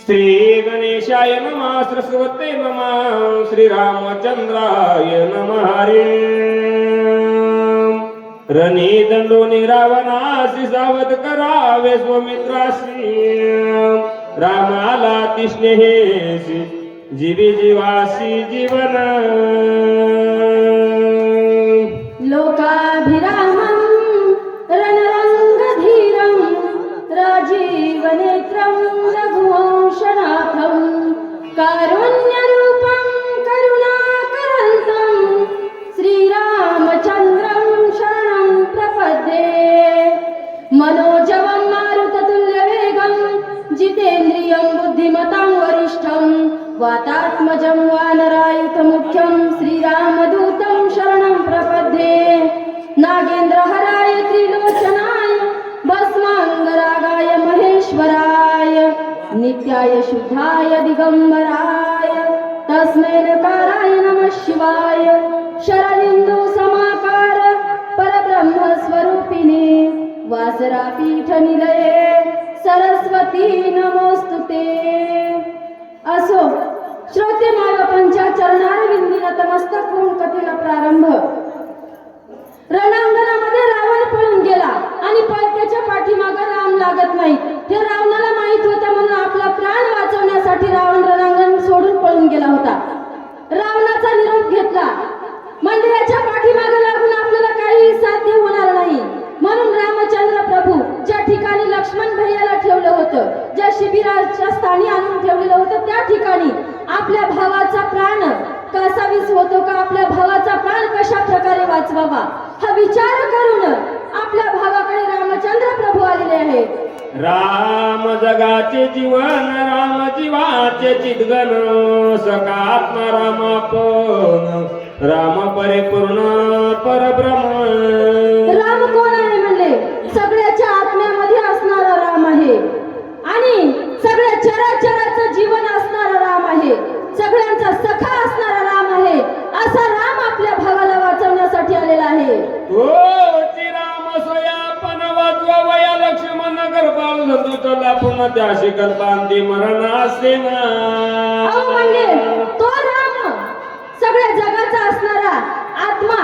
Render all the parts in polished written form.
श्री गणेशाय नमः सरस्वते नमः श्रीरामचंद्राय नमः हरे रणी दंडोनी रावणासी सावध करावे स्वमित्रासी रामाला तिष्णेसी जीवी जीवासी जीवन लोकाभिरामं रणरंगधीरं राजीवनेत्रं रघुवंशनाथं कारुण्यरूपं करुणाकरन्तं श्रीरामचन्द्रं शरणं प्रपद्ये मनोजवं मारुततुल्यवेगं जितेन्द्रियं बुद्धिमतां वरिष्ठं वातात्मजं वानरायुधमुख्यं श्रीरामदूतं शरणं प्रपद्ये नागेन्द्रहराय त्रिलोचनाय भस्मांगरागाय महेश्वराय नित्याय शुद्धाय दिगंबराय तस्मै नकाराय नमः शिवाय शरदिन्दु समाकार परब्रह्म स्वरूपिणे वासरापीठ निलये सरस्वती नमोस्तुते। असो श्रोते मायबापांच्या चरणारविंदी नतमस्तक होऊन कथेला प्रारंभ। रणांगणामध्ये रावण पळून गेला आणि पळत्याच्या पाठीमागे राम लागत नाही हे रावणाला माहित होतं, म्हणून आपला प्राण वाचवण्यासाठी रावण रणांगण सोडून पळून गेला होता। रावणाचा निरोप घेतला, मंदिराच्या पाठीमागे लागून आपल्याला काही साध्य होणार नाही, म्हणून रामचंद्र प्रभू ज्या ठिकाणी लक्ष्मण भैयाला ठेवलं होतं, ज्या शिबिराच्या स्थानी आणून ठेवलेलं होतं, त्या ठिकाणी आपल्या भावाचा प्राण कसा विस होतो का, आपल्या भावाचा प्राण कशा प्रकारे वाचवावा हा विचार करून आपल्या भावाकडे रामचंद्र प्रभू आलेले आहेत। राम जगाचे जीवन राम जीवाचे चिदगन सकात्मा रामापन राम परिपूर्ण परब्रह्म। राम कोण आहे म्हणले? सगळ्याच्या आत्म्यामध्ये असणारा राम आहे आणि सगळ्या चराचराचं जीवन असणारा राम आहे, सगळ्यांचा सखा असणारा राम आहे। असा राम आपल्या भावाला वाचवण्यासाठी आलेला आहे। ओ राम स्वयापन वाचवावया लक्ष्मण गर्भाल धुतला पुन्हा त्याशी कल्पांती मरण असे ना। अहो म्हणजे तो राम सगळ्या जगाचा असणारा आत्मा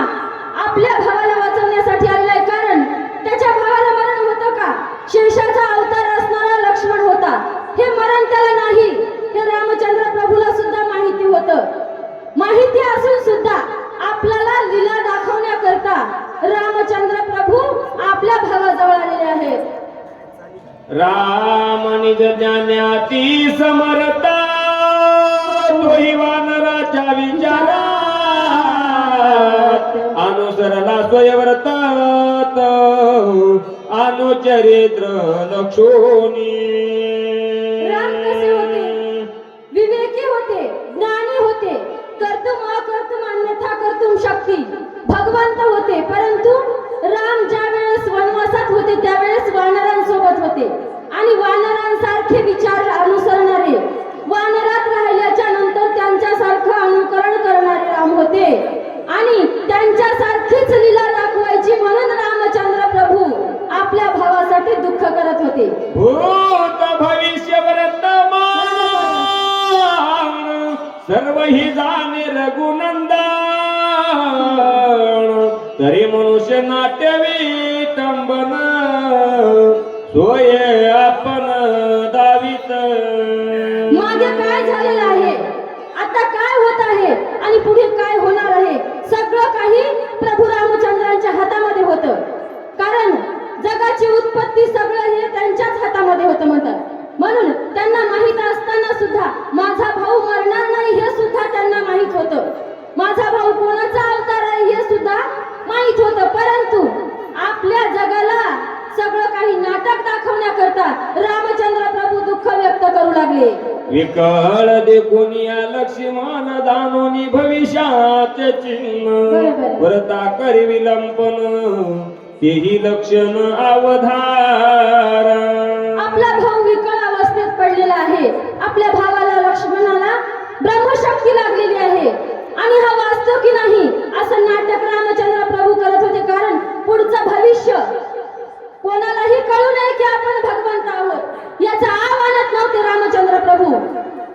आपल्या भावाला वाचवण्यासाठी आलेला आहे, कारण त्याच्या भावाला मरण होतं का? शेषाचा अवतार असणारा लक्ष्मण होता, हे मरण त्याला नाही हे रामचंद्र प्रभूला सुद्धा माहिती होतं। माहिती असून सुद्धा आपल्याला लीला दाखवण्याकरता रामचंद्र प्रभू आपल्या भावाजवळ आलेले आहेत। राम निज ज्ञानाती समर्था तोही वानराच्या विचारात अनुसरला स्वयंव्रतात अनुचरित्र लक्षोनी। राम कसे होते? विवेकी होते, ज्ञानी होते, कर्तुम अकर्तुम अन्यथा कर्तुम शक्ती भगवंत होते। परंतु राम ज्या वेळेस वनवासात होते त्यावेळेस वानरांसोबत होते आणि वानरांसारखे विचार अनुसरणारे, वानरात राहिल्याच्या नंतर त्यांच्यासारखं अनुकरण करणारे राम होते आणि त्यांच्यासारखीच लीला दाखवायची, म्हणून रामचंद्र प्रभू आपल्या भावासाठी दुःख करत होते। भूत भविष्य वर्तमान सर्व ही जाणे रघुनंदन तरी मनुष्य नाट्यवी तंबन सोय आपण दावित। मागे काय झालेलं आहे, आता काय होत आहे आणि पुढे काय होणार आहे, सगळं काही प्रभू रामचंद्रांच्या हातामध्ये होतं, कारण जगाची उत्पत्ती सगळं हे त्यांच्याच हातामध्ये होतं म्हणतात। म्हणून त्यांना माहित असताना सुद्धा माझा भाऊ मरणार नाही हे सुद्धा त्यांना माहित होतं, माझा भाऊ कोणाचा अवतार आहे हे सुद्धा माहित होतं, परंतु आपल्या जगाला सगळं काही नाटक दाखवण्याकरता रामचंद्र प्रभू दुःख व्यक्त करू लागले। विकळ देखून या लक्ष्मण दानोनी भविष्याचे चिन्ह व्रता करी विलंबन तेही लक्षण अवधार। आपला भाऊ विकळ अवस्थेत पडलेला आहे, आपल्या भावाला लक्ष्मणाला ब्रह्मशक्ती लागलेली आहे आणि हा वास्तव की नाही असं नाटक रामचंद्र प्रभू करत होते, कारण पुढचं भविष्य कोणालाही कळू नये की आपण भगवंत आहोत याचा आव आणत नव्हते रामचंद्र प्रभू। प्रभू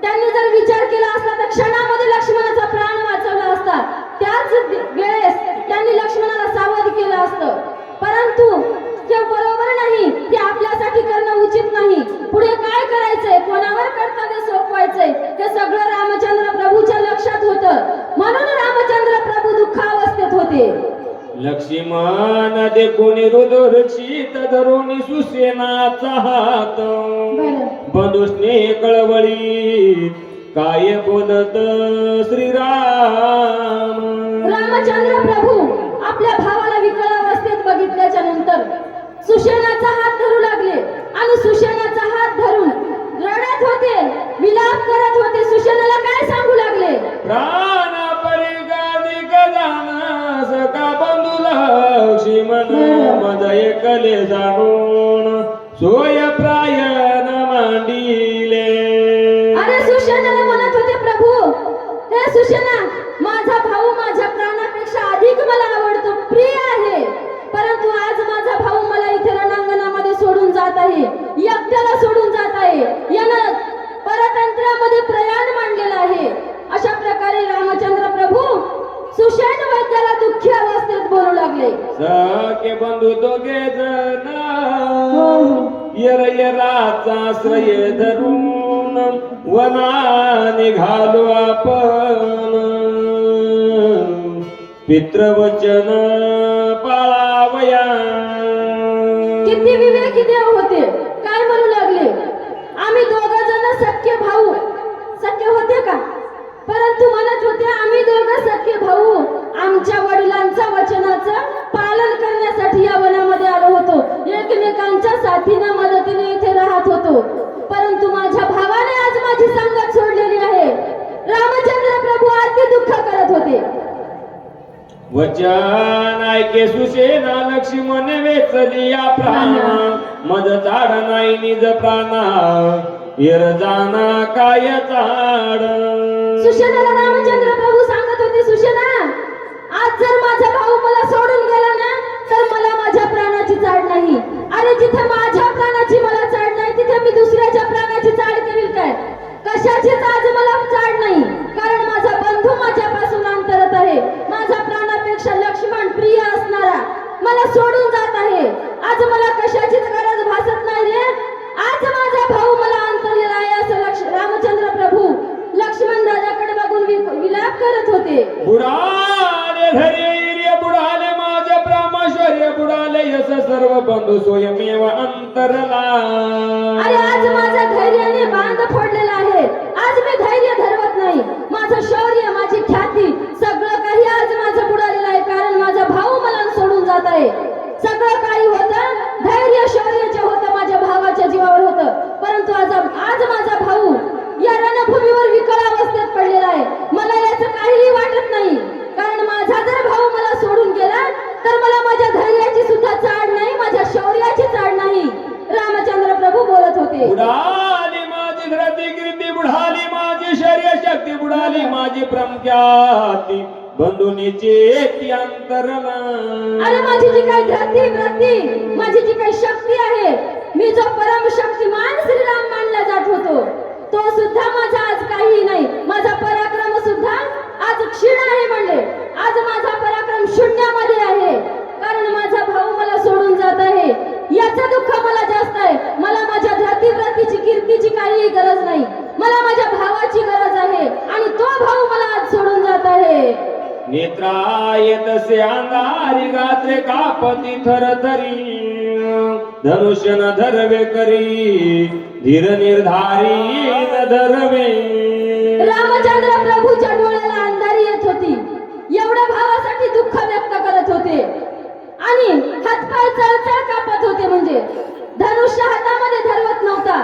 त्यांनी जर विचार केला असता तर क्षणामध्ये लक्ष्मणाचा प्राण वाचवला असता. त्याच वेळेस त्यांनी लक्ष्मणाला सावध केलं असतं, परंतु ते बरोबर नाही. ते आपल्यासाठी करणं उचित नाही. पुढे काय करायचंय, कोणावर कर्तव्य सोपवायचंय हे सगळं रामचंद्र प्रभूच्या लक्षात होतं. म्हणून रामचंद्र प्रभू दुःखावस्थेत होते. लक्ष्मण देखून हृदयक्षित धरून सुसेनाचा हात बंधुस्ने कळवळी काय बोलत श्रीराम. रामचंद्र प्रभू आपल्या भावाला विकळ अवस्थेत बघितल्याच्या नंतर सुषेणाचा हात धरू लागले आणि सुषेणाचा हात धरून रडत होते, विलाप करत होते. सुषेणाला काय सांगू लागले, प्राण परिगादिक जाण सका बंधू लक्ष्मण मज एकले जाणून सोय प्रायन मांडिले. अरे सुषेणाला म्हणत होते, प्रभू हे सुषेणा, माझा भाऊ माझ्या प्राणापेक्षा अधिक मला आवडतो, प्रिय आहे. परंतु आज माझा भाऊ मला इथे रणांगणामध्ये सोडून जात आहे, एकट्याला सोडून जात आहे. यानं परतंत्रामध्ये प्रयाण मांडलेलं आहे. अशा प्रकारे रामचंद्र प्रभू सुषेण वैद्याला दुःखी अवस्थेत बोलू लागले. सखे बंधू दोघे जण येराचा आश्रय धरून वना निघालो आपण पितृवचन पाळावया. किती विवेकी देव होते. काय म्हणू लागले, आम्ही दोघं जण सख्खे भाऊ. सख्खे होते का? परंतु म्हणत होते आम्ही दोघं सख्खे भाऊ आमच्या वडिलांच्या वचनाचं पालन करण्यासाठी या वनामध्ये आलो होतो. एकमेकांच्या साथीनं मदतीने इथे राहत होतो. परंतु माझ्या भावाने आज माझी संगत सोडलेली आहे. रामचंद्र प्रभू अति दुःख करत होते. वचन ऐके सुसेना लक्ष्मण वेचली या प्राणा मज झाड नाही निज प्राणा येर जाना काय झाड. सुषेणाला रामचंद्र प्रभू सांगत होते, सुषेणा, आज जर माझा भाऊ मला सोडून गेला ना तर मला माझ्या प्राणाची चाड नाही. अरे जिथे माझ्या प्राणाची मला चाड नाही तिथे मी दुसऱ्याच्या प्राणाची चाड करील काय? कशाचीच आज मला चाड नाही, कारण माझा बंधू माझ्यापासून अंतरत आहे. माझ्या प्राणापेक्षा लक्ष्मण प्रिय असणारा मला सोडून जात आहे. आज मला कशाचीच गरज भासत नाही रे. आज माझा भाऊ मला अंतरलेला आहे असं रामचंद्र प्रभू लक्ष्मण दादाकडे बघून विलाप करत होते. बुडाले धैर्य बुडाले माझे ब्रह्मेश्वर्य बुडाले यश सर्व बंधू स्वयमेव अंतरला. अरे आज माझ्या धैर्याने बांध फोडलेला आहे. आज मी धैर्य धरवत नाही. माझं शौर्य, माझी ख्याती सगळं काही आज माझं बुडालेलं आहे, कारण माझा भाऊ मला सोडून जात आहे. सगळं काही होतं, धैर्य शौर्य जे होतं माझ्या भावाच्या जीवावर होतं. परंतु आज माझा भाऊ या रणभूमीवर विकळ अवस्थेत पडलेला आहे. मला याचं काहीही वाटत नाही, कारण माझा जर भाऊ मला सोडून गेला तर मला माझ्या धैर्याची सुद्धा चाड नाही, माझ्या शौर्याची चाड नाही. रामचंद्र प्रभू बोलत होते. बुडाली माझी धरती कीर्ती बुडाली माझी शौर्य शक्ती बुडाली माझी प्रख्याती बंधुनीचे अंतरला. अरे माझी जी काही धरती माझी जी काही शक्ती आहे, मी जो परम शक्तिमान श्रीराम मानला जात होतो तो सुद्धा माझा आज काही नाही. माझा पराक्रम सुद्धा आज क्षीण आहे म्हणले. आज माझा पराक्रम शून्यामध्ये आहे, कारण माझा भाऊ मला सोडून जात आहे. याचं दुःख मला जास्त आहे. मला माझ्या धरतीची कीर्तीची काहीही गरज नाही. मला माझ्या भावाची गरज आहे आणि तो भाऊ मला आज सोडून जात आहे. नेत्राय तसे अंधारी गात्रे कापती थरथरी धनुष्य न धरवे करी धीर निर्धारी न धरवे. रामचंद्र प्रभूच्या डोळ्याला अंधारी येत होती. एवढ्या भावासाठी दुःख व्यक्त करत होते आणि हातपाय चळचळ कापत होते. म्हणजे धनुष्य हातामध्ये धरवत नव्हता.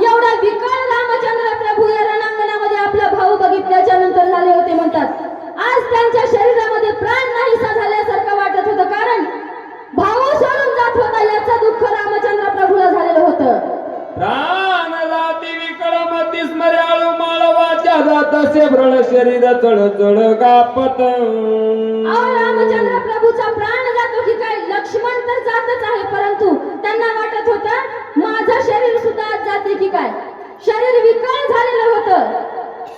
एवढा विकळ रामचंद्र प्रभू या रणांगणामध्ये आपला भाऊ बघितल्याच्या नंतर झाले होते. म्हणतात आज त्यांच्या शरीरामध्ये प्राण नाहीसा झाल्यासारखं वाटत होतं, कारण भाऊ सोडून जात होता. याचं दुःख रामचंद्र प्रभूला झालेलं होतं. प्राण जाती विकळ मती स्मर्याळू माळवाच्या जातसे भ्रळ शरीर चळचळ कापत. रामचंद्र प्रभूचा प्राण जातो की काय? लक्ष्मण तर जातच आहे, परंतु त्यांना वाटत होतं माझं शरीर सुद्धा आज जाते की काय? शरीर विकळ झालेलं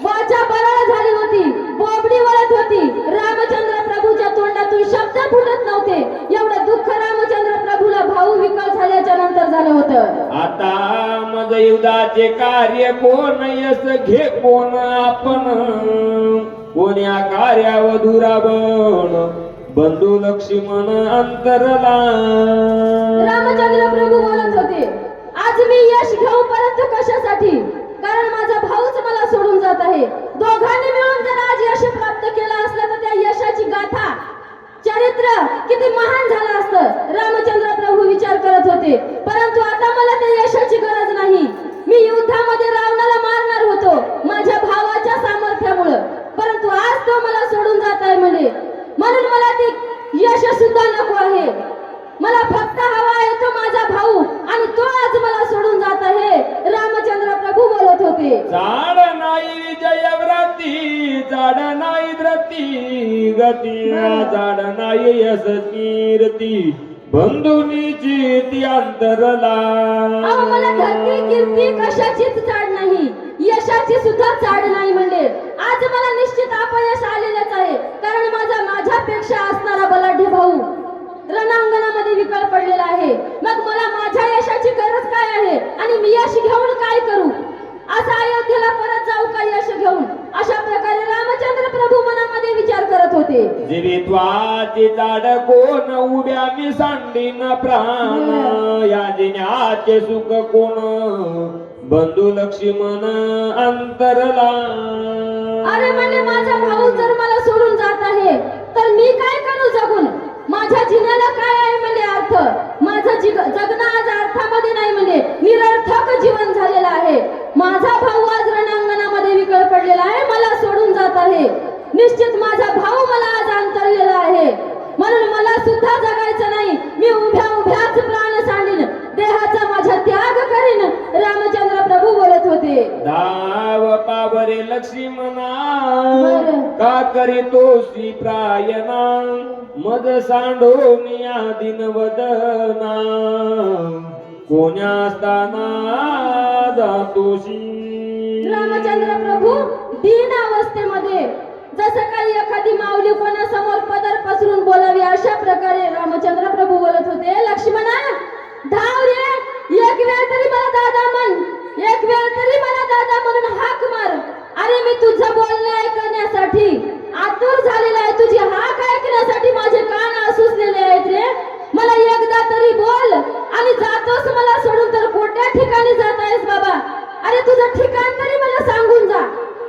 वाचा बरळ झाली होती, बोबडी वळत होती. रामचंद्र प्रभूच्या तोंडातून शब्द फुटत नव्हते. एवढं दुःख रामचंद्र प्रभूला भाऊ विकल झाल्याच्या नंतर झालं होतं. आता मज युद्धाचे कार्य कोण यस घे कोण आपण, कोण्या कार्यावर रावण बंधू लक्ष्मण अंतरला. रामचंद्र प्रभू बोलत होते, आज मी यश घेऊ परंतु कशासाठी? कारण माझा भाऊच मला सोडून जात आहे. दोघांनी मिळून जर आज यश प्राप्त केलं असलं तर त्या यशाची गाथा, चरित्र किती महान झालं असतं. रामचंद्र प्रभू विचार करत होते, परंतु आता मला त्या यशाची गरज नाही. मी युद्धामध्ये रावणाला मारणार होतो माझ्या भावाच्या सामर्थ्यामुळं, परंतु आज तो मला सोडून जात आहे म्हणून मला ते यश सुद्धा नको आहे. मला फक्त हवा आहे तो माझा भाऊ, आणि तो आज मला सोडून जात आहे. रामचंद्र प्रभू बोलत होते, झाड नाही विजय व्रती, झाड नाही द्रती गती, झाड नाही यश कीर्ती, बंधुनीची ती अंतरला. अहो मला धरती कीर्ती कशाचीच चाड नाही, यशाची सुद्धा चाड नाही म्हणले. आज मला निश्चित अपयश आलेलंच आहे, कारण माझ्यापेक्षा असणारा बलाढ्य भाऊ रणांगणामध्ये विकळ पडलेला आहे. मग मला माझ्या यशाची गरज काय आहे, आणि मी यश घेऊन काय करू? असं अयोध्येला परत जाऊ का यश घेऊन? अशा प्रकारे रामचंद्र प्रभू मनामध्ये विचार करत होते. जीवित्वाचे झाड कोण उभ्या मी सांडीन प्राण, या जिन्याचे सुख कोण बंधू लक्ष्मण अंतरला. अरे म्हणजे माझा भाऊ जर मला सोडून जात आहे तर मी काय करू जगून? माझ्या जिण्याला काय आहे म्हणजे अर्थ? माझं जगणं आज अर्थामध्ये नाही म्हणजे निरर्थक जीवन झालेलं आहे. माझा भाऊ आज रणांगणामध्ये विकळ पडलेला आहे, मला सोडून जात आहे. निश्चित माझा भाऊ मला आज अंतरलेला आहे, म्हणून मला सुद्धा जगायचं नाही. मी उभ्याच प्राण सांडीन, देहाचा माझा त्याग करीन. रामचंद्र प्रभू बोलत होते. धाव पावरे लक्ष्मणा, बरं. का करीतोसी प्रायना, मद सांडोनिया दिनवदना, कोण्या स्थाना जातोशी. रामचंद्र प्रभू दीन अवस्थेमध्ये जसं काही एखादी माऊली कोणासमोर पदर पसरून बोलावी अशा प्रकारे रामचंद्र प्रभू बोलत होते. लक्ष्मणा धाव रे, एक वेळ तरी मला दादा म्हण, एक वेळ तरी मला दादा म्हणून हाक मार. अरे मी तुझं बोलणं ऐकण्यासाठी आतुर झालेला आहे, तुझी हाक ऐकण्यासाठी माझे कान आसुसलेले आहेत रे. मला एकदा तरी बोल, आणि जातोस मला सोडून तर कोणत्या ठिकाणी जात आहेस बाबा? अरे तुझं ठिकाण तरी मला सांगून जा.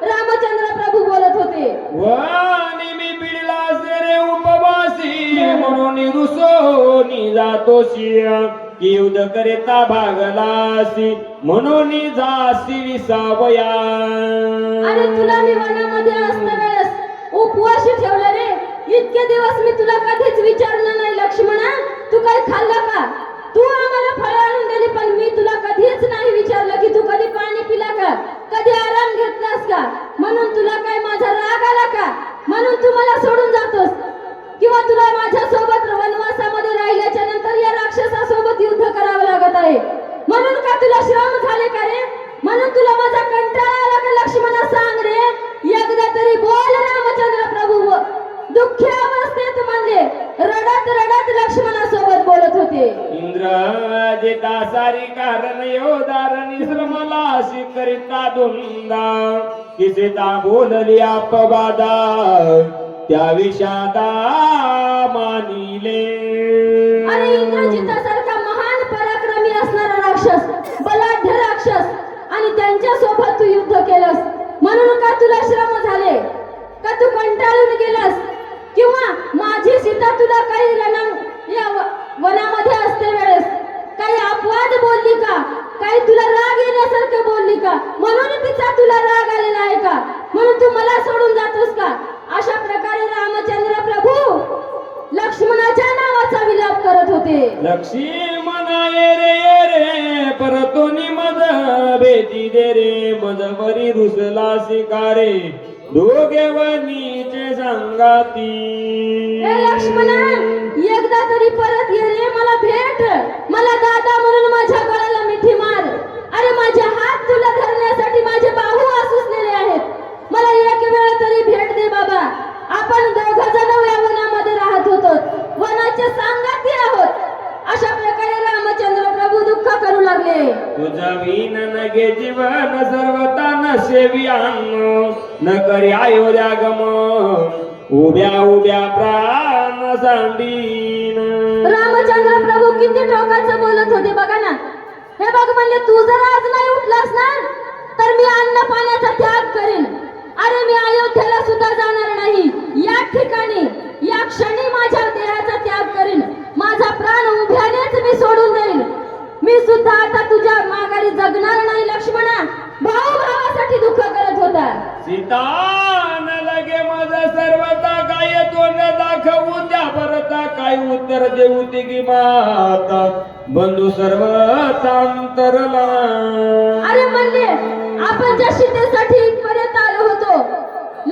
रामचंद्र प्रभू बोलत होते. वाणी मी पिडला रे उपवासी, म्हणून रुसोनी जातोशी, की युद्ध करिता भागलासी, म्हणून जासी विसावया. अरे तुला मी वनामध्ये असता वेळेस उपवाशी ठेवलं रे. इतके दिवस मी तुला कधीच विचारलं नाही लक्ष्मणा, तू काय खाल्लं का? तू आम्हाला फळं आणून दिली, पण मी तुला कधीच नाही विचारलं की तू कधी पाणी पिला का, कधी आराम घेतलास का? म्हणून तुला काय माझा राग आला का? म्हणून तू मला सोडून जातोस? किंवा तुला माझ्या सोबत वनवासामध्ये राहिल्याच्या नंतर या राक्षसासोबत युद्ध करावं लागत आहे, म्हणून का तुला श्रम झाले का रे? म्हणून तुला माझा कंटाळा आला का लक्ष्मणा? सांग रे, एकदा तरी बोल. रामचंद्र प्रभू दुःखी अवस्थेत म्हणजे रडत रडत लक्ष्मणासोबत बोलत होते. इंद्रजिता सारी कारण योदारणी श्रमला करिता धुंदा, किसिता बोलली अपवादा, त्या विषादा मानिले. अरे इंद्रजितासारखा महान पराक्रमी असणारा राक्षस, बलाढ्य राक्षस, आणि त्यांच्या सोबत तू युद्ध केलंस, म्हणून का तुला श्रम झाले? का तू कंटाळून गेलास? किंवा माझी सीता तुला काही या वनामध्ये असते वेळेस काही अपवाद बोलली का? काही तुला राग येण्यासारखं बोलली का? म्हणून तिचा तुला राग आलेला आहे का? म्हणून तू मला सोडून जातोस का? अशा प्रकारे रामचंद्र प्रभू लक्ष्मणाच्या नावाचा विलाप करत होते. लक्ष्मण ये रे परतोनी मज भेटी दे रे, मज वरी रुसला शिकारे, दोघे वनीचे संगाती. लक्ष्मणा एकदा तरी परत ये रे, मला भेट, मला दादा म्हणून माझ्या गळ्याला मिठी मार. अरे माझे हात तुला धरण्यासाठी माझे बाहू आसुसलेले घालवीन नगे जीवन सर्वता न सेवी अन्न न करी अयोध्या गम उभ्या उभ्या प्राण सांडीन. रामचंद्र प्रभू किती टोकाचं बोलत होते बघा ना. हे बघ म्हणले, तू जर आज नाही उठलास ना तर मी अन्न पाण्याचा त्याग करेन. अरे मी अयोध्येला सुद्धा जाणार नाही. या ठिकाणी या क्षणी माझ्या देहाचा त्याग करेन. माझा प्राण उभ्यानेच मी सोडून देईन. मी सुद्धा आता तुझ्या माघारी जगणार नाही लक्ष्मणा. भाऊ भावासाठी दुःख करत होता. सीता न लगे मज सर्वता काय तोंड दाखवू त्या परता काय उत्तर देऊ ती की माता बंधू सर्व तांतरला. अरे म्हणले, आपण ज्या सीतेसाठी इथपर्यंत आलो होतो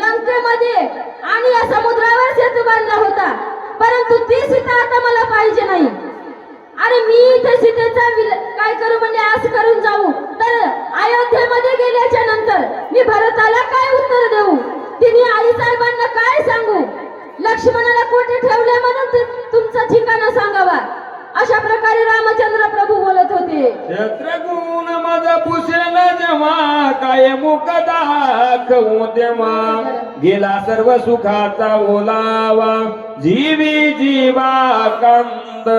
लंकेमध्ये आणि या समुद्रावर सेतू बांधला होता, परंतु ती सीता आता मला पाहिजे नाही. अरे मी इथे सीतेचा काय करू म्हणजे असं करून जाऊ तर अयोध्येमध्ये गेल्याच्या नंतर मी भरताला काय उत्तर देऊ? तिने आई साहेबांना काय सांगू? लक्ष्मणाला कुठे ठेवले म्हणून तुमचा ठिकाणा सांगावा. अशा प्रकारे रामचंद्र प्रभू बोलत होते. शत्रुगुण मज पुसेल जेव्हा काय मुख दाखवू तेव्हा गेला सर्व सुखाचा ओलावा जीवी जीवा कंद.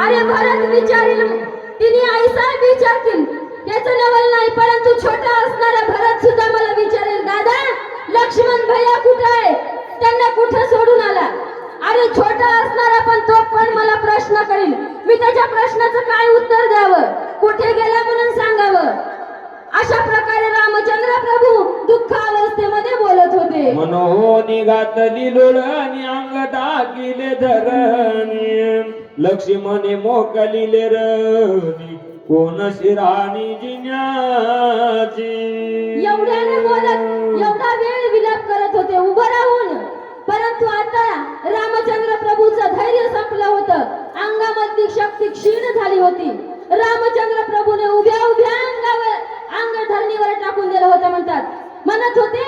अरे भरत विचारील, तिने आई साहेब विचारतील त्याचं नवल नाही, परंतु छोटा असणारा भरत सुद्धा मला विचारेल, दादा लक्ष्मण भैया कुठे आहे? त्यांना कुठे सोडून आला? अरे छोटा असणारा पण तो पण मला प्रश्न करील. मी त्याच्या प्रश्नाचं काय उत्तर द्यावं? कुठे गेला म्हणून सांगावं? अशा प्रकारे रामचंद्र प्रभू दुःख अवस्थेमध्ये बोलत होते. मनोनी घातली लोळणी अंग टाकिले धरणी लक्ष्मणे मोकलिले रणी कोण शिराणी जिन्याची. एवढ्याने बोलत एवढा वेळ विलाप करत होते उभं राहून, परंतु आता रामचंद्र प्रभूचं धैर्य संपलं होतं. अंगामधली शक्ती क्षीण झाली होती. रामचंद्र प्रभूने उभ्या उभ्या अंग धरणीवर टाकून दिलं होतं. म्हणत होते,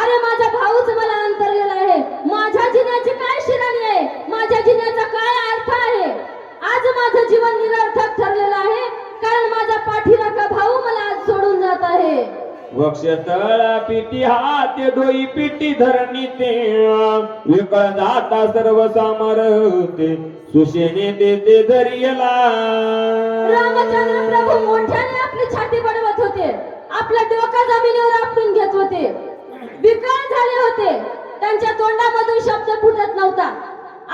अरे माझा भाऊच मला अंतरलेला आहे. माझ्या जिन्याची काय शिराणी आहे? माझ्या जिन्याचा काय अर्थ आहे? आज माझं जीवन निरर्थक ठरलेलं आहे, कारण माझा पाठीराखा भाऊ मला आज सोडून जात आहे. वक्षतळा पिटी हात डोई पिटी धरणी ते विकळ जाता सर्व सामरते सुशेने देते धैर्यला. रामचंद्र प्रभू मोठ्याने आपली छाती बडवत होते. आपला डोका जमिनीवर आपटून घेत होते. विकळ झाले होते. त्यांच्या तोंडामधून शब्द फुटत नव्हता.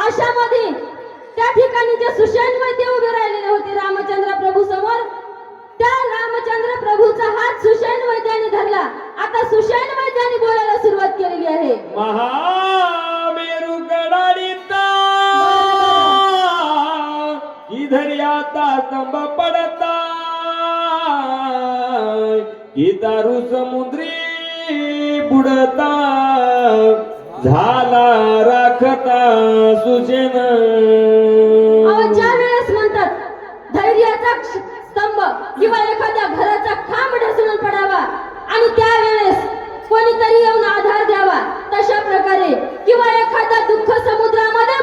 अशामध्ये त्या ठिकाणी जे सुषेण वैद्य उभे राहिलेले होते रामचंद्र प्रभू समोर, त्या रामचंद्र प्रभूचा हात सुषेण वैद्याने धरला. आता सुषेण वैद्याने बोलायला सुरुवात केलेली आहे. महामेरू गडाडीता इधर आता स्तंभ पडता ही दारू समुद्री बुडता झाला राखता सुषेण. ज्या वेळेस म्हणतात धैर्याचा स्तंभ किंवा एखाद्या घराचा खांब ढसळून पडावा आणि त्यावेळेस कोणीतरी येऊन आधार द्यावा, तशा प्रकारे किंवा एखादा दुःख समुद्रामध्ये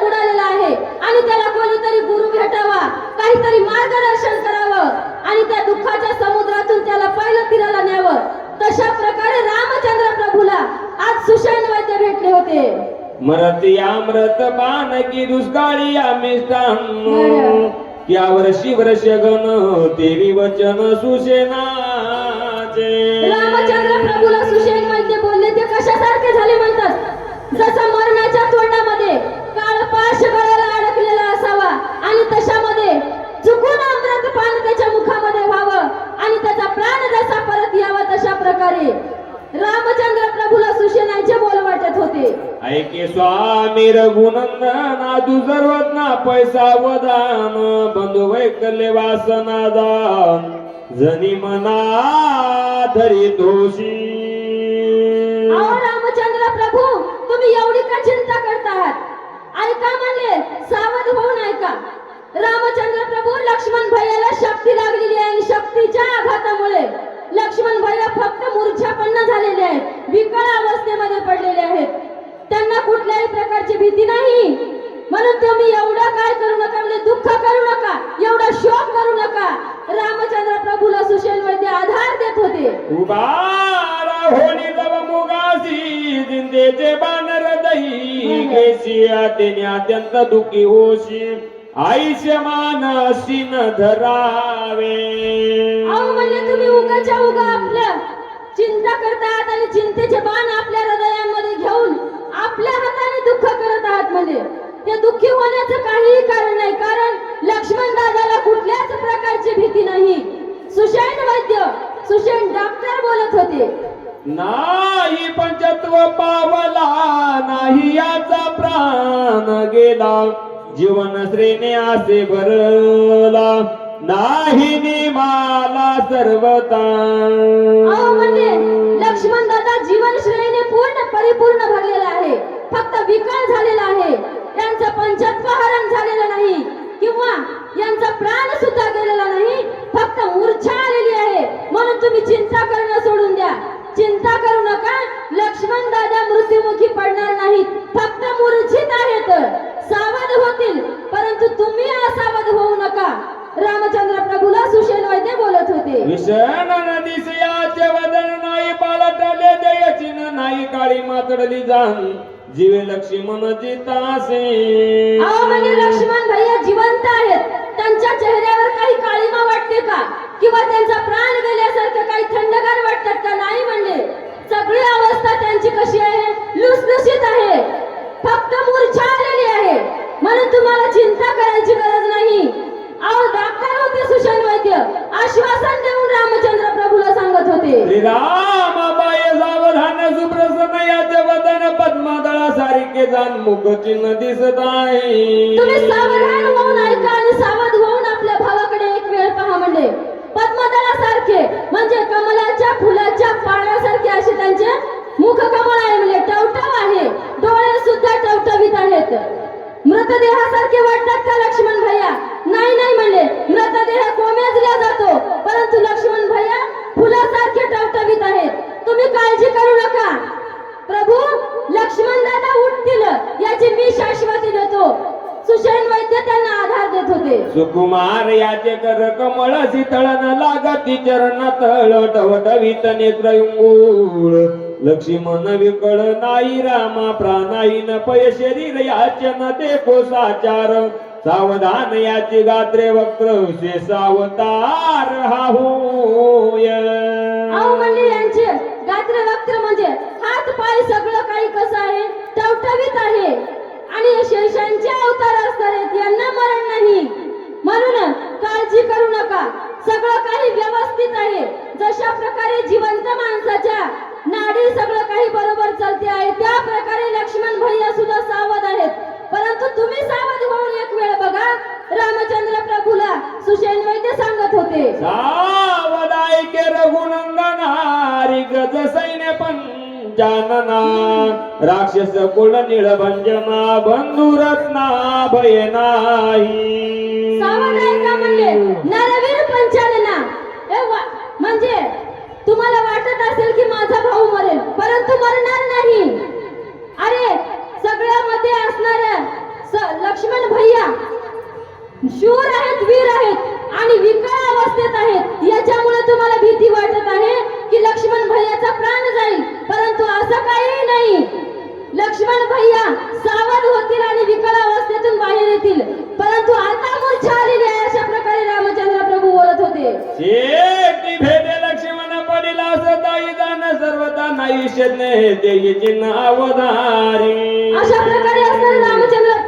बुडालेला आहे आणि त्याला कोणीतरी गुरु भेटावा, काहीतरी मार्गदर्शन करावं आणि त्या दुःखाच्या समुद्रातून त्याला पहिलं तीराला न्यावं, तशा प्रकारे रामचंद्र प्रभूला आज सुषेण वैद्य भेटले होते. मरती अमृत पान की दुष्काळी मिष्टान्न यावर शिवरश गण देवी वचन सुषेणाचे. रामचंद्र प्रभूला सुषेण वैद्य बोलले ते कशासारखे झाले म्हणतात, जसं मरणाच्या तोंडामध्ये काळपाश गळ्याला अडकलेला असावा आणि तशामध्ये चुकून अमृत पान त्याच्या मुखामध्ये व्हावं आणि त्याचा प्राण जसा परत यावा, तशा प्रकारे रामचंद्र प्रभूला सुषेणाचे बोल वाटत होते. ऐके स्वामी रघुनंदन आदू सर्वज्ञ पैसा वदान बंधू वैकल्य वासना दान जनी मना धरी दोषी. अहो रामचंद्र प्रभू, तुम्ही एवढी का चिंता करतात? ऐका म्हणले, सावध होऊन ऐका. रामचंद्र प्रभू, लक्ष्मण भैयाला शक्ती लागलेली आहे आणि शक्तीच्या आघातामुळे लक्ष्मण भैया फक्त मूर्छापन्न झालेले आहेत, विकळ अवस्थेमध्ये पडलेले आहेत. त्यांना कुठल्याही प्रकारची भीती नाही. म्हणून तुम्ही एवढं काय करू नका, म्हणजे दुःख करू नका, एवढा शोक करू नका. रामचंद्र सुषेण वैद्य आधार देत होते. उबारा होली जब मुगासी जिंदेचे बानर दही घेसिया तेने अत्यंत दुखी होशी आईचे मानसी न धरावे. अहो म्हणले तुम्ही उगाच्या उगा आपलं चिंता करतात आणि चिंतेचे बाण आपल्या हृदयामध्ये घेऊन आपल्या हाताने दुःख करत आहात. म्हणजे ते दुःखी होण्याचं काहीही कारण नाही, कारण लक्ष्मण दादाला कुठल्याच प्रकारची भीती नाही. सुषेण वैद्य सुषेण डॉक्टर बोलत होते. नाही पंचत्व पावला नाही याचा प्राण गेला जीवन श्रेणे असे भरला नाही निमाला सर्वता. अहो म्हणजे लक्ष्मण दादा जीवन श्रेणीने पूर्ण परिपूर्ण भरलेला आहे, फक्त विकळ झालेला आहे. त्यांचं पंचत्व हरण झालेलं नाही किंवा यांचा प्राण सुद्धा गेलेला नाही, फक्त मूर्छा आलेली आहे. म्हणून तुम्ही चिंता करणं सोडून द्या. चिंता करू नका, लक्ष्मण दादा मृत्युमुखी पडणार नाहीत, फक्त मूर्छित आहेत. सावध होतील, परंतु तुम्ही असावध होऊ नका. रामचंद्र प्रभूला सुषेण वैद्य बोलत होते. विषण नदीसयाचे वदन नाही पालटले दयची नाही काळी मातडली जाण जीवे लक्ष्मण जितासे. अहो म्हणजे लक्ष्मण भैया जिवंत आहेत, त्यांच्या चेहऱ्यावर काही काळीमा वाटते का किंवा त्यांचा प्राण गेल्यासारखं काही थंडगार वाटतात का? नाही म्हणले. सगळी अवस्था त्यांची कशी आहे? लुसलुसीत आहे, फक्त मूर्छा आलेली आहे. म्हणून तुम्हाला चिंता करायची गरज नाही. अहो डॉक्टर होते सुषेण वैद्य, आश्वासन देऊन रामचंद्र प्रभूला सांगत होते. श्रीराम बाय सावधान सुप्रसन्न याचे वदन पद्मदळा सारिके जाण मुख चिन्ह दिसत आहे. तुम्ही सावधान होऊन ऐका आणि सावध होऊन आपल्या भावाकडे एक वेळ पहा. म्हणजे पद्मदळासारखे म्हणजे कमलाच्या फुलाच्या पानासारखे असे त्यांचे मुख कमळ आहे, म्हणजे टवटव आहे, डोळे सुद्धा टवटवीत आहेत. मृतदेहासारखे वाटतात का लक्ष्मण भैया? नाही नाही म्हणले. मृतदेह कोमेजला जातो, परंतु लक्ष्मण भैया फुलासारखे टवटवीत आहेत. तुम्ही काळजी करू नका. प्रभू लक्ष्मण दादा उठतील याची मी शाश्वती देतो. सुषेण वैद्य त्यांना आधार देत होते. सुकुमार याचे कर कमळ शीतळन लागती चरण तळ टवटवीत नेत्रयुंगूळ लक्ष्मण विकळ नाही रामा प्राणाहीन पय शरीर याचे न देखो साचार सावधान याची गात्रे वक्र शेषावतार हा होय. अहो म्हणजे यांचे गात्र वक्र म्हणजे हात पाय सगळं काही कसं आहे? टवटवीत आहे आणि शेषांचे अवतार असणार आहेत, यांना मरण नाही. म्हणून काळजी करू नका, सगळं काही व्यवस्थित आहे. जशा प्रकारे जिवंत माणसाच्या नाडी सगळं काही बरोबर चालते आहे, त्या प्रकारे लक्ष्मण भैया सुद्धा सावध आहेत. परंतु तुम्ही सावध होऊन एक वेळ बघा. रामचंद्र प्रभूला सुषेण वैद्य सांगत होते. सावध ऐके रघुनंदनारी गज सैन्य पंचानना राक्षस कुळ निळभंजना बंधुरत्ना भय नाही. सावध ऐका म्हणले नरवीर पंचानना. म्हणजे तुम्हाला वाटत असेल की माझा भाऊ मरेल, परंतु मरणार नाही. अरे सगळ्यामध्ये असणाऱ्या लक्ष्मण भैया शूर आहेत, वीर आहेत आणि विकळ अवस्थेत आहेत. याच्यामुळे तुम्हाला भीती वाटत आहे की लक्ष्मण भैयाचा प्राण जाईल, परंतु असं काही नाही. लक्ष्मण भैया सावध होतील आणि विकळ अवस्थेतून बाहेर येतील, परंतु आता मूर्छा आलेली आहे. अशा प्रकारे रामचंद्र प्रभू बोलत होते. शेती भेटे लक्ष्मण पडिला सदाई जाण सर्वता नाही शने देई चिन्ह अवधारी. अशा प्रकारे असणारे रामचंद्र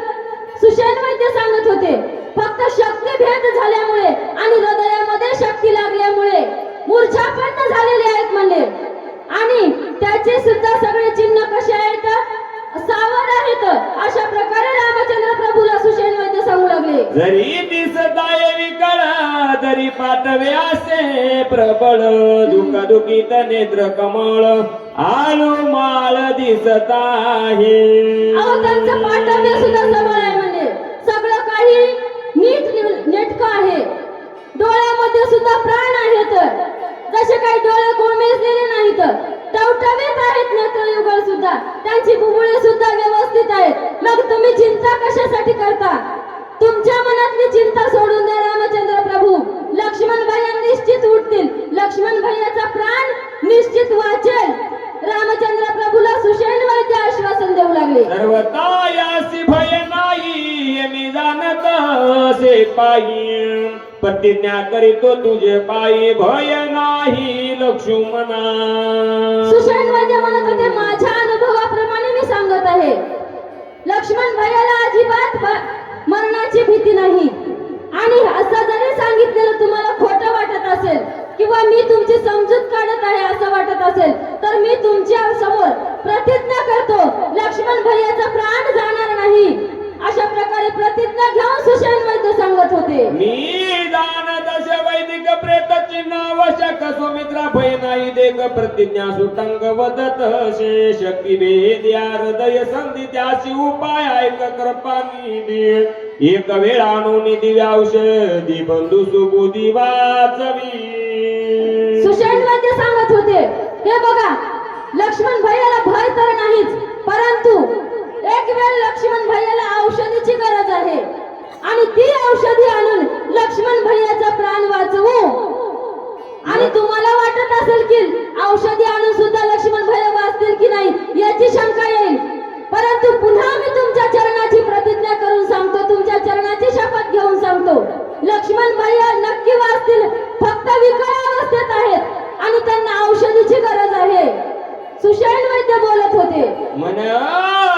सुषेण वैद्य सांगत होते. फक्त शक्ती भेद झाल्यामुळे आणि हृदयामध्ये शक्ती लागल्यामुळे मूर्छापन्न झालेले आहेत म्हणले. आणि त्याचे सुद्धा सगळे चिन्ह कसे आहेत? सावध आहेत. अशा प्रकारे रामचंद्र प्रभूला सुषेण वैद्य सांगू लागले. जरी दिसताय विकळ तरी पाठवे असे प्रबळ दुःखदुखित नेत्र कमळ आळू माळ दिसत आहे. अहो त्यांचं पाठव्य सुद्धा सबळ आहे म्हणजे सगळं काही नीट नेटकं आहे. डोळ्यामध्ये सुद्धा प्राण आहेत, जसे काही डोळे गोमेजलेले नाहीत, टवटवीत आहेत. नेत्रयुगल सुद्धा त्यांची बुबुळे सुद्धा व्यवस्थित आहेत. मग तुम्ही चिंता कशासाठी करता? तुमच्या मनातली चिंता सोडून द्या. रामचंद्र प्रभू लक्ष्मण भैया निश्चित उठतील. पायी प्रतिज्ञा करीतो तुझे पायी भय नाही लक्ष्मणा. सुषेण वैद्य म्हणत होते, माझ्या अनुभवाप्रमाणे मी सांगत आहे, लक्ष्मण भैयाला अजिबात मरणाची भीती नाही. आणि असं जरी सांगितलेलं तुम्हाला खोटं वाटत असेल किंवा मी तुमची समजूत काढत आहे असं वाटत असेल, तर मी तुमच्या समोर प्रतिज्ञा करतो, लक्ष्मण भैयाचा प्राण जाणार नाही. अशा प्रकारे प्रतिज्ञा घेऊन सुषेण वैद्य सांगत होते. मी जाणत असे वैदिक प्रेत चिन्ह आवश्यक सुमित्रा भय नाही देख प्रतिज्ञा सुटंग वदत शे शक्ती भेद्या हृदय संधी त्याची उपाय ऐक कृपानी दे. एक वेळ आणून दिव्या औषधी बंधू सुबुधी वाचवी. सुषेण वैद्य सांगत होते, हे बघा, लक्ष्मण भैयाला भय तर नाहीच, परंतु एक वेळ लक्ष्मण भैयाला औषधीची गरज आहे आणि ती औषधी आणून लक्ष्मण भैयाचा प्राण वाचवू. आणि तुम्हाला वाटत असेल की औषधी आणून सुद्धा लक्ष्मण भैया वाचतील की नाही याची शंका येईल, परंतु पुन्हा मी तुमच्या चरणाची प्रतिज्ञा करून सांगतो, तुमच्या चरणाची शपथ घेऊन सांगतो, लक्ष्मण भैया नक्की वाचतील. फक्त विकळ अवस्थेत आहेत आणि त्यांना औषधीची गरज आहे. सुषेण वैद्य बोलत होते.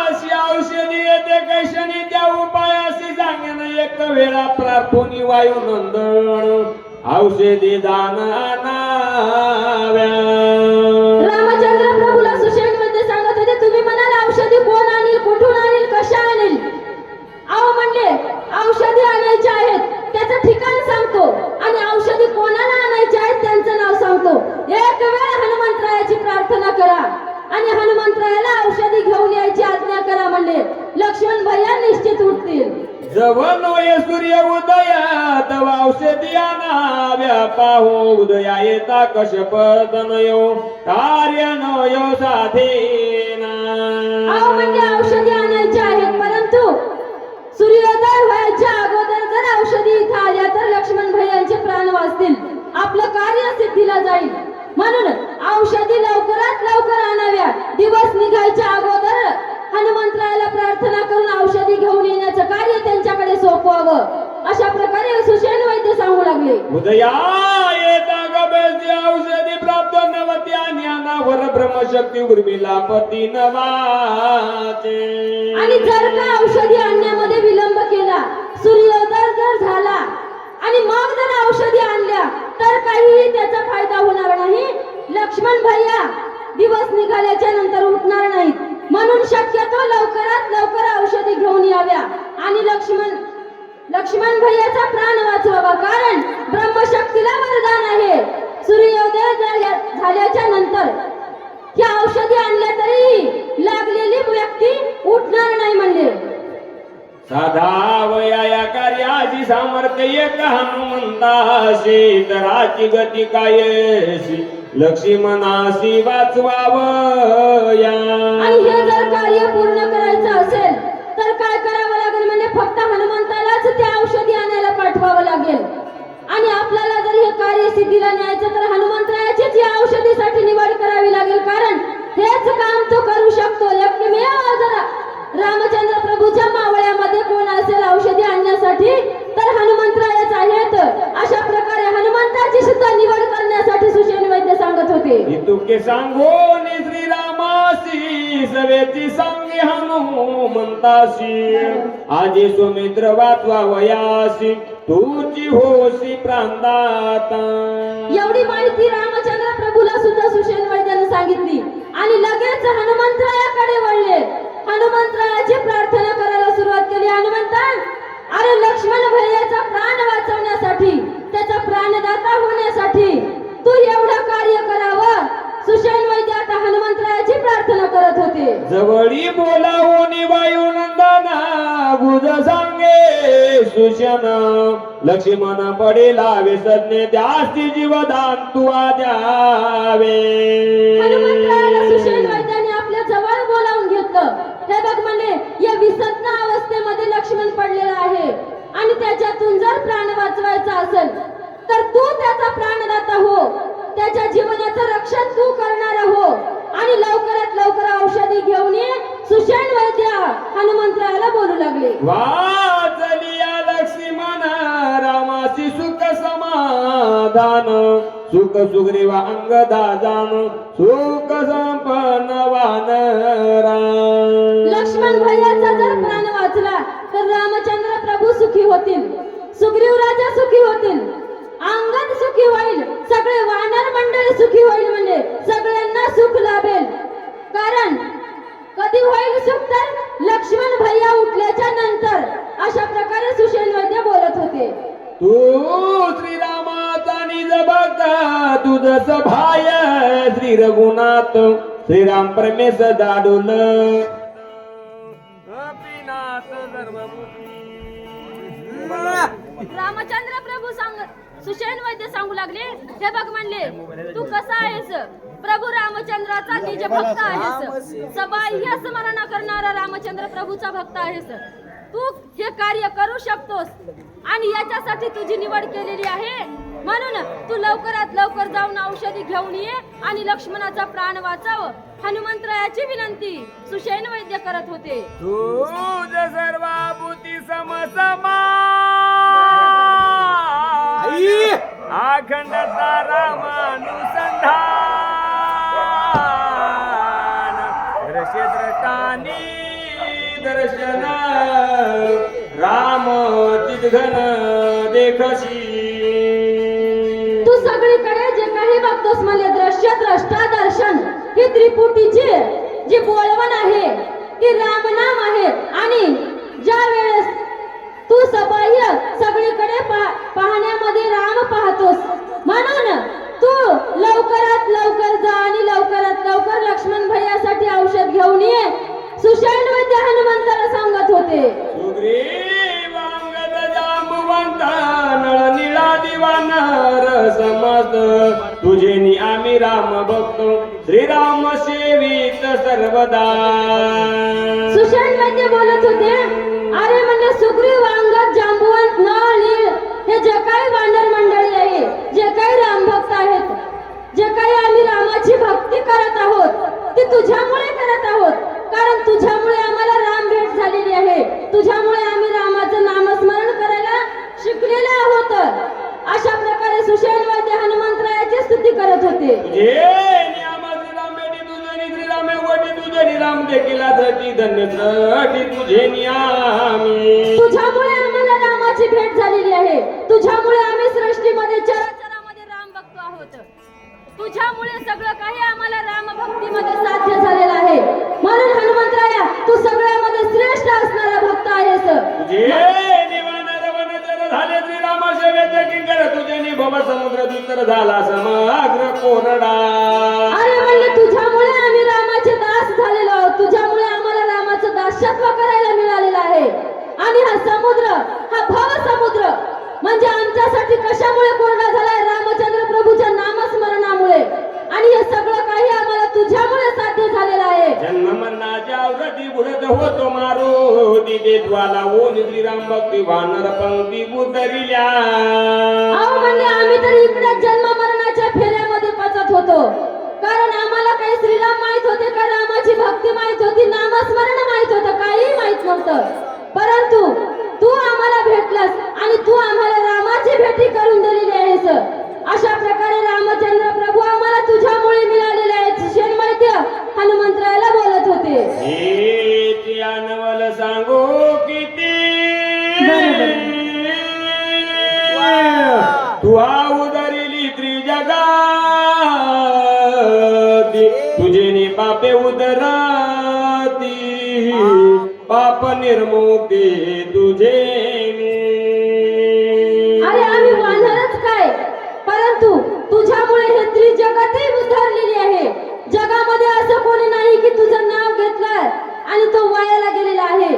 अशी औषधी येते कैशनी त्या उपायाशी सांगेन एक वेळा प्रार्थोनी वायुनंदन औषधी दान आणाव्या. रामचंद्र प्रभूला सुषेण वैद्य सांगत होते, तुम्ही म्हणाल औषधी कोण आणील, कुठून आणील, कशा आणील. अहो म्हणले, औषधी आणायची आहेत त्याचं ठिकाण सांगतो आणि औषधी कोणाला आणायची आहेत त्यांचं नाव सांगतो. एक वेळ हनुमंतरायाची प्रार्थना करा आणि हनुमंतरायाला औषधी घेऊन यायची आज्ञा करा. म्हणले लक्ष्मण भैया निश्चित उठतील. जवळ नये सूर्य उदया तव औषधी आणाव्या पाहो उदया येता कशपद नयो कार्य नयो साधेना. अहो म्हणले औषधी आणायची आहेत, परंतु सूर्योदय व्हायच्या अगोदर जर औषधी इथं आल्या तर लक्ष्मण भैयांचे प्राण वाचतील, आपलं कार्य सिद्धीला जाईल. म्हणून औषधी लवकरात लवकर आणाव्या. दिवस निघायच्या अगोदर हनुमंतरायाला प्रार्थना करून औषधी घेऊन येण्याचं कार्य त्यांच्याकडे सोपवावं. अशा प्रकारे सुषेण वैद्य सांगू लागले. उदया येता गबेची औषधी प्राप्त नवती आणि अनावर ब्रह्मशक्ती उर्मिला पती नवाचे. आणि जर का औषधी आणण्यामध्ये विलंब केला, सूर्योदय जर झाला आणि मग जर औषधी आणल्या तर काहीही त्याचा फायदा होणार नाही. लक्ष्मण भैया दिवस निघाल्याच्या नंतर उठणार नाहीत. म्हणून शक्यतो लवकरात लवकर औषधी घेऊन याव्या आणि लक्ष्मण भैयाचा प्राण वाचवावा. कारण ब्रह्मशक्तीला वरदान आहे, सूर्योदय झाल्याच्या नंतर या औषधी आणल्या तरी लागलेली व्यक्ती उठणार नाही. म्हणले साधा वया कार्याची सामर्थ्य एक हनुमंताशी तराची गती कायशी लक्ष्मणाशी वाचवावया. आणि हे जर कार्य पूर्ण करायचं असेल तर काय करावं लागेल, म्हणजे फक्त हनुमंतालाच त्या औषधी आणायला पाठवावं लागेल. आणि आपल्याला जर हे कार्य सिद्धीला न्यायचं तर हनुमंतरायाचीच या औषधीसाठी निवड करावी लागेल, कारण हेच काम तो करू शकतो. एकमेव जर रामचंद्र प्रभूच्या मावळ्यामध्ये कोण असेल औषधी आणण्यासाठी तर हनुमंतरायच आहेत. अशा प्रकारे हनुमंताची सुद्धा निवड करण्यासाठी सुषेण वैद्य सांगत होते. तुके सांगोन श्रीरामासी सवेची सांगे हनुमंताशी आजी सुमित्र वाचवा वयासी तुझी होशी प्रांताता. एवढी माहिती रामचंद्र प्रभूला सुद्धा सुषेण वैद्याने सांगितली आणि लगेच हनुमंतरायाकडे वळले. हनुमंतरायाची प्रार्थना करायला सुरुवात केली. हनुमंता, अरे लक्ष्मण भैयाचा प्राण वाचवण्यासाठी, त्याचा प्राणदाता होण्यासाठी तू एवढं कार्य करावं. सुषेण वैद्य आता हनुमंतरायाची प्रार्थना करत होते. जवळी बोलावून वायुनंदना गुज सांगे सुषण लक्ष्मण पडेला विसरणे त्यासी जीवदान तू द्यावे. हनुमंतरायाला सुषेण वैद्याने आपल्या जवळ बोलावून घेतलं. हे बघ म्हणे, या विसन्न अवस्थेमध्ये लक्ष्मण पडलेला आहे आणि त्याच्यातून जर प्राण वाचवायचा असेल तर तू त्याचा प्राणदाता हो, त्याच्या जीवनाचं रक्षण तू करणारा हो आणि लवकरात लवकर औषधी घेऊन ये. सुषेण वैद्य हनुमंतरायाला बोलू लागले. वाचलिया लक्ष्मणा समाधान सुख सुग्रीवा अंगदा जाण सुख संपन्न वानरा. लक्ष्मण भैयाचा जर प्राण वाचला तर रामचंद्र प्रभू सुखी होतील, सुग्रीव राजा सुखी होतील, अंगद सुखी होईल, सगळे वानर मंडळी सुखी होईल, म्हणजे सगळ्यांना सुख लाभेल. कारण कधी होईल सुख तर लक्ष्मण भैया उठल्याच्या नंतर. अशा प्रकारे सुषेण वैद्य बोलत होते. तू श्रीरामाचा निज भक्त तुझ भाय श्री रघुनाथ श्रीराम परमेश दाडुल रामचंद्र प्रभू सुषेण वैद्य सांगू लागले, हे बघ म्हणले, तू कसा आहेस? प्रभू रामचंद्राचा निज भक्त आहेस, सबाह्य स्मरण करणारा रामचंद्र प्रभूचा भक्त आहेस. तू हे कार्य करू शकतोस आणि याच्यासाठी तुझी निवड केलेली आहे. म्हणून तू लवकरात लवकर जाऊन औषधी घेऊन ये आणि लक्ष्मणाचा प्राण वाचव. हनुमंतरायाची विनंती सुषेण वैद्य करत होते. तुझ सर्वाभूती समसमा अखंडता रामानुसंधान दर्शनी दर्शन राम चितघन देखशी. तू सगळीकडे जे काही बघतोस मला दृश्य द्रष्टा दर्शन ही त्रिपुटीची जी बोलवण आहे ती रामनाम आहे. आणि ज्या वेळेस तू सबाह्य सगळीकडे पाहण्यामध्ये राम पाहतोस, म्हणून तू लवकरात लवकर जा आणि लवकरात लवकर लक्ष्मण भैयासाठी औषध घेऊन ये. सुषेण वैद्य हनुमंताला सांगत होते. सुग्रीव अंगद जांबुवंत नळ निळा दिवाना रसमत तुझे नि आम्ही राम भक्त श्रीराम सेवित सर्वदा. सुषेण वैद्य बोलत होते, अरे म्हणजे सुग्रीव अंगद जांबुवंत नळ नीळ हे जे काही वानर मंडळी आहे, जे काही रामभक्त आहेत, जे काही आम्ही रामाची भक्ती करत आहोत ती तुझ्यामुळे करत आहोत. कारण तुझ्यामुळे आम्हाला राम भेट झालेली आहे, तुझ्यामुळे आम्ही रामाचं नामस्मरण करायला शिकलेले आहोत. अशा प्रकारे सुषेण वैद्य हनुमंतरायाची स्तुती करत होते. राम देखील धन्य तुझे नियामी. तुझ्यामुळे आम्हाला रामाची भेट झालेली आहे, तुझ्यामुळे आम्ही सृष्टीमध्ये चराचरामध्ये राम बघतो आहोत. तुझ्यामुळे सगळं काही आम्हाला राम भक्तीमध्ये साध्य झालेलं आहे. म्हणून हनुमंतराया तू सगळ्यामध्ये श्रेष्ठ असणारा भक्त आहेस. तुझे निवान रवन जर झाले श्रीराम सेवेचे किंकर तुझे निभव समुद्र दुतर झाला समग्र कोरडा. अरे म्हणले तुझ्यामुळे आम्ही रामाचे दास झालेलो आहोत, तुझ्यामुळे आम्हाला रामाचं दास्यत्व करायला मिळालेलं आहे. आणि हा समुद्र, हा भव समुद्र म्हणजे आमच्यासाठी कशामुळे कोरडा झालाय? रामचंद्र प्रभूच्या नामस्मरणामुळे. आणि हे सगळं काही आम्हाला तुझ्यामुळे साध्य झालेलं आहे. जन्म मरणाच्या अवघाती बुडत होतो मारो तिथे ज्वाला ओन श्रीराम भक्ती वानर पंक्ती उतरिल्या. अहो म्हणले आम्ही तर इकडे जन्म मरणाच्या फेऱ्यामध्ये पचत होतो. कारण आम्हाला काही श्रीराम माहित होते का, रामाची भक्ती माहित होती, नामस्मरण माहित होतं, काही माहित नव्हतं. परंतु तू आम्हाला भेटलास आणि तू आम्हाला रामाची भेटी करून दिलेली आहेस. अशा प्रकारे रामचंद्र प्रभू आम्हाला तुझ्यामुळे मिळालेले आहेत. सुषेण वैद्य हनुमंतरायाला बोलत होते. हे अनवल सांगू किती तू उदरिली त्रिजगाती तुझे नि पापे उदराती पाप निर्मुक्ती तुझे. अरे आम्ही वानरच काय, परंतु तुझ्यामुळे हे त्रिजगतही उद्धारलेली आहे. जगामध्ये असं कोणी नाही की तुझं नाव घेतलं आणि तो वायाला गेलेला आहे.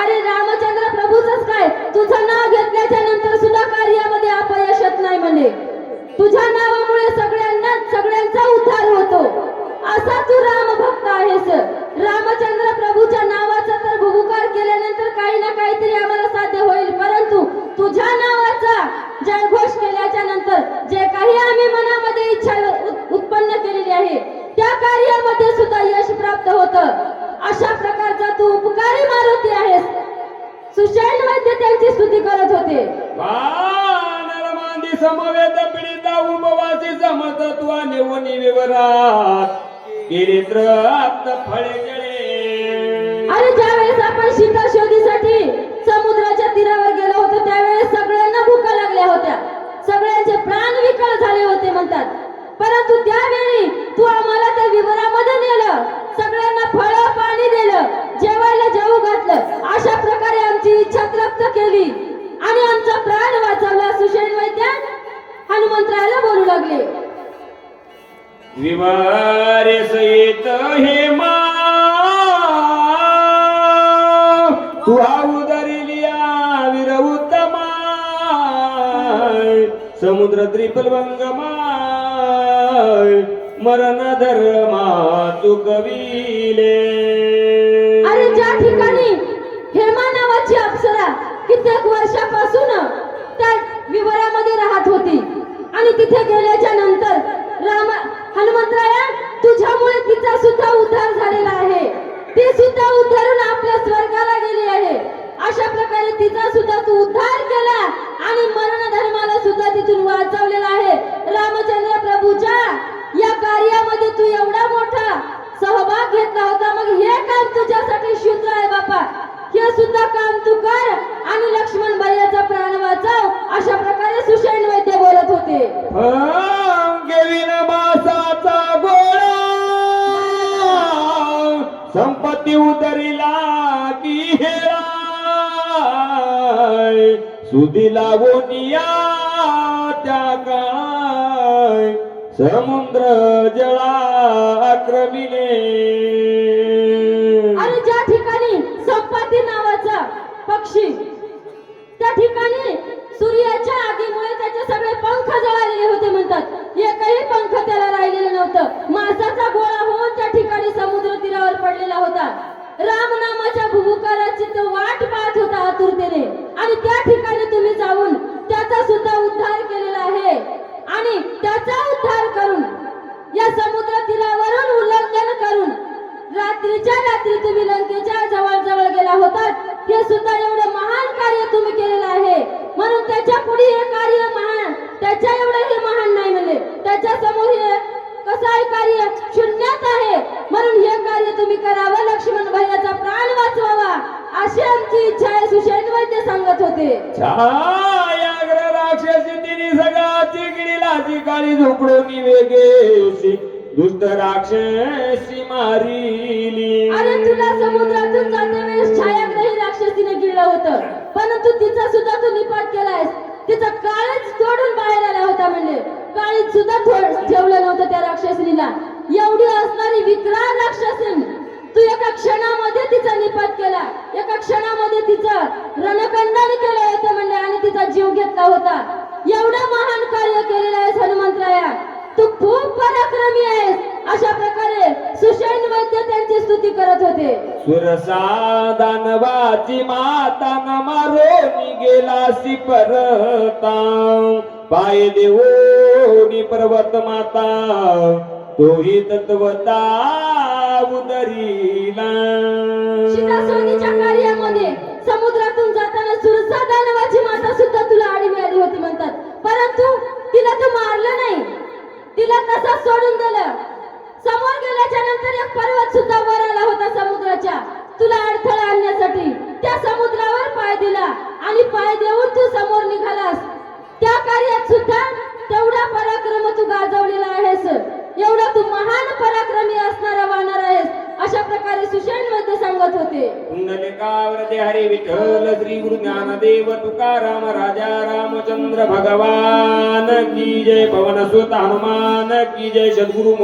अरे रामचंद्र प्रभूचंच काय, तुझं नाव घेतल्याच्या नंतर सुद्धा कार्यामध्ये अपयश येत नाही. म्हणजे तुझ्या नावामुळे सगळ्यांचा उद्धार होतो. असा तू राम भक्त आहेस. रामचंद्र प्रभूच्या नावाचा तर भुभुकार केल्यानंतर काही ना काहीतरी आम्हाला साध्य होईल. परंतु तुझ्या नावाचा जयघोष केल्याच्या नंतर जे काही आम्ही मनामध्ये इच्छा उत्पन्न केलेली आहे त्या कार्यामध्ये सुद्धा यश प्राप्त होतं. अशा प्रकारचा तू उपकारी मारुती आहेस. सुषेण वैद्य त्यांची स्तुती करत होते. वानर मांदी समवेत पीडिता उपवासी समतत्वाने वनी विवरात केले त्रस्त फळे जळे. अरे ज्यावेळेस आपण सीता शोधीसाठी समुद्राच्या तीरावर गेलो होतो त्यावेळेस सगळ्यांना भुका लागल्या होत्या, सगळ्यांचे प्राण विकळ झाले होते म्हणतात. परंतु त्यावेळी तू आम्हाला त्या विवरामध्ये नेलं, सगळ्यांना फळं पाणी दिलं, जेवायला जेवू घातलं, अशा प्रकारे आमची इच्छा तृप्त केली आणि आमचा प्राण वाचवला. सुषेण वैद्य हनुमंतरायाला बोलू लागले, विवारे सहित हेमा तू उदरिलिया वीर उत्तमा समुद्र त्रिपलवंगमा मरण धर्मा चुकविले. अरे ज्या ठिकाणी हेमा नावाची अप्सरा कित्येक वर्षापासून त्या विवरामध्ये राहत होती आणि तिथे गेल्याच्या नंतर हनुमंतराया तुझ्यामुळे तिचा सुद्धा उद्धार झालेला आहे, ती सुद्धा उद्धारून आपल्या स्वर्गाला गेली आहे. अशा प्रकारे तिचा सुद्धा तू उद्धार केला आणि मरण धर्माला सुद्धा तिथून वाचवलेला आहे. रामचंद्र प्रभूच्या या कार्यामध्ये तू एवढा मोठा सहभाग घेतला होता, मग हे काम तुझ्यासाठी शूद्र आहे बापा, हे सुद्धा काम तू कर आणि लक्ष्मण भैयाचा प्राण वाचव. अशा प्रकारे सुषेण वैद्य बोलत होते. घेवीन मासाचा गोळा संपत्ती उतरिला की हेळा सुधी लागोनिया त्या काय समुद्र जळा आक्रमिले. आणि ज्या ठिकाणी संपाती नावाचा पक्षी, त्या ठिकाणी सूर्याच्या आगीमुळे त्याचे सगळे पंख जळालेले होते म्हणतात, एकही पंख त्याला राहिलेलं नव्हतं. मासाचा गोळा होऊन त्या ठिकाणी समुद्र तीरावर पडलेला होता. राम नामाच्या भुभुकाराची तो वाट पाहत होता आतुरतेने आणि त्या ठिकाणी तुम्ही जाऊन त्याचा सुद्धा उद्धार केलेला आहे आणि त्याचा उद्धार करून या समुद्र तीरावरून उल्लंघन करून रात्रीच्या रात्री तुम्ही लंकेच्या जवळ गेला होतात. हे सुद्धा एवढं महान कार्य तुम्ही केलेलं आहे, म्हणून त्याच्या पुढे हे कार्य महान, त्याच्या एवढं हे महान नाही म्हणले, त्याच्या समोर हे कसं आहे कार्य शून्यात आहे, म्हणून हे कार्य तुम्ही करावं, लक्ष्मण भैयाचा प्राण वाचवावा अशी आमची इच्छा आहे. सुषेण वैद्य सांगत होते. छायाग्र राक्षसी तिने सगळ्याची गिळीलाची काळी झोपडून वेगेशी दुष्ट राक्षसी मारिली. अरे तुला समुद्रातून जाते वेळेस छायाग्रही राक्षसीने गिळलं होतं, परंतु तिचा सुद्धा तू निपात केलायस. तिचा काळीच तोडून बाहेर आला होता म्हणले, काळीच सुद्धा ठेवलं नव्हतं त्या राक्षसीला. एवढी असणारी विक्राळ राक्षसीन तू एका क्षणामध्ये तिचा निपात केला, एका क्षणामध्ये तिचं रणकंडन केलं होतं म्हणले आणि तिचा जीव घेतला होता. एवढं महान कार्य केलेलं आहे हनुमंतराया, तू खूप पराक्रमी आहेस. अशा प्रकारे सुषेण वैद्य त्यांची स्तुती करत होते. सुरसा दानवाची माता न मारोनी गेलासी परता पाय देवोनी पर्वत माता तोही तत्वता उदरीला. सीतासोनीच्या कार्यामध्ये समुद्रातून जाताना सुरसा दानवाची माता सुद्धा तुला आडवी आली होती म्हणतात, परंतु तिला तू मारलं नाही, तिला तसा सोडून दिलं. समोर गेल्याच्या नंतर एक पर्वत सुद्धा वर आला होता समुद्राच्या तुला अडथळा आणण्यासाठी, त्या समुद्रावर पाय दिला आणि पाय देऊन तू समोर निघालास. त्या कार्यात सुद्धा तेवढा पराक्रम तू गाजवलेला आहेस, एवढा तू महान पराक्रमी असणारा वानर आहेस. अशा प्रकारे सुषेण वैद्य सांगत होते. कुंडलिकावरती हरी विठ्ठल श्री गुरु ज्ञानदेव तुकाराम राजा रामचंद्र भगवान की जय. पवन सुत हनुमान की जय. सद्गुरु